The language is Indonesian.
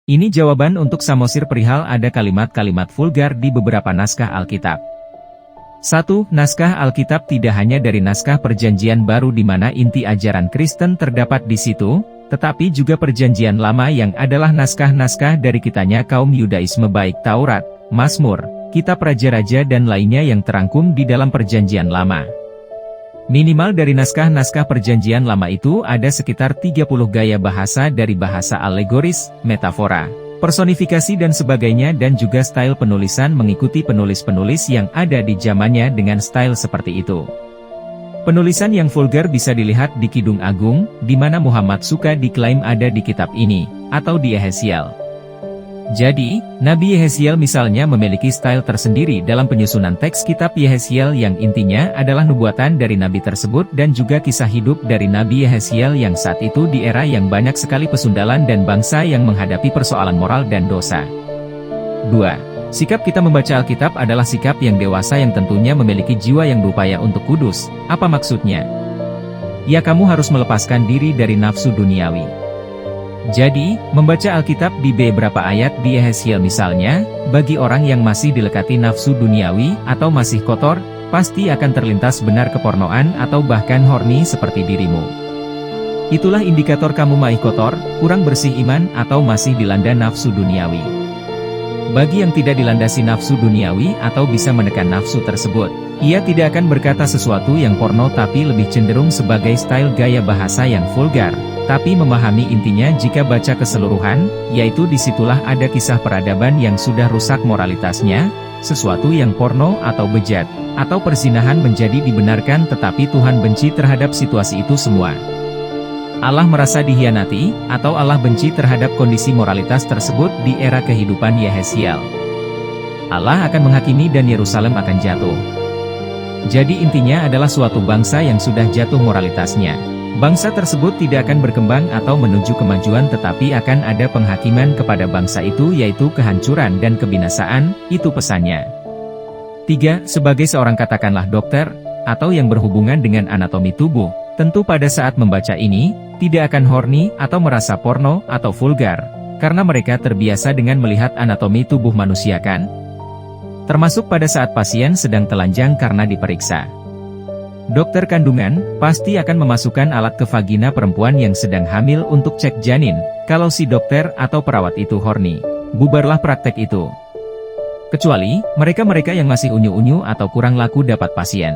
Ini jawaban untuk Samosir perihal ada kalimat-kalimat vulgar di beberapa naskah Alkitab. 1. Naskah Alkitab tidak hanya dari naskah Perjanjian Baru di mana inti ajaran Kristen terdapat di situ, tetapi juga Perjanjian Lama yang adalah naskah-naskah dari kitanya kaum Yudaisme baik Taurat, Mazmur, Kitab Raja-Raja dan lainnya yang terangkum di dalam Perjanjian Lama. Minimal dari naskah-naskah Perjanjian Lama itu ada sekitar 30 gaya bahasa dari bahasa alegoris, metafora, personifikasi dan sebagainya dan juga style penulisan mengikuti penulis-penulis yang ada di zamannya dengan style seperti itu. Penulisan yang vulgar bisa dilihat di Kidung Agung, di mana Muhammad suka diklaim ada di kitab ini, atau di Yeheziel. Jadi, Nabi Yeheziel misalnya memiliki style tersendiri dalam penyusunan teks kitab Yeheziel yang intinya adalah nubuatan dari nabi tersebut dan juga kisah hidup dari Nabi Yeheziel yang saat itu di era yang banyak sekali pesundalan dan bangsa yang menghadapi persoalan moral dan dosa. 2. Sikap kita membaca Alkitab adalah sikap yang dewasa yang tentunya memiliki jiwa yang berupaya untuk kudus. Apa maksudnya? Ya, kamu harus melepaskan diri dari nafsu duniawi. Jadi, membaca Alkitab di beberapa ayat di Yeheziel misalnya, bagi orang yang masih dilekati nafsu duniawi atau masih kotor, pasti akan terlintas benar kepornoan atau bahkan horny seperti dirimu. Itulah indikator kamu masih kotor, kurang bersih iman atau masih dilanda nafsu duniawi. Bagi yang tidak dilandasi nafsu duniawi atau bisa menekan nafsu tersebut, ia tidak akan berkata sesuatu yang porno tapi lebih cenderung sebagai style gaya bahasa yang vulgar. Tapi memahami intinya jika baca keseluruhan, yaitu disitulah ada kisah peradaban yang sudah rusak moralitasnya, sesuatu yang porno atau bejat, atau perzinahan menjadi dibenarkan tetapi Tuhan benci terhadap situasi itu semua. Allah merasa dihianati, atau Allah benci terhadap kondisi moralitas tersebut di era kehidupan Yeheziel. Allah akan menghakimi dan Yerusalem akan jatuh. Jadi intinya adalah suatu bangsa yang sudah jatuh moralitasnya. Bangsa tersebut tidak akan berkembang atau menuju kemajuan tetapi akan ada penghakiman kepada bangsa itu yaitu kehancuran dan kebinasaan, itu pesannya. 3. Sebagai seorang katakanlah dokter, atau yang berhubungan dengan anatomi tubuh, tentu pada saat membaca ini, tidak akan horny atau merasa porno atau vulgar, karena mereka terbiasa dengan melihat anatomi tubuh manusia kan? Termasuk pada saat pasien sedang telanjang karena diperiksa. Dokter kandungan pasti akan memasukkan alat ke vagina perempuan yang sedang hamil untuk cek janin. Kalau si dokter atau perawat itu horny, bubarlah praktek itu. Kecuali mereka-mereka yang masih unyu-unyu atau kurang laku dapat pasien.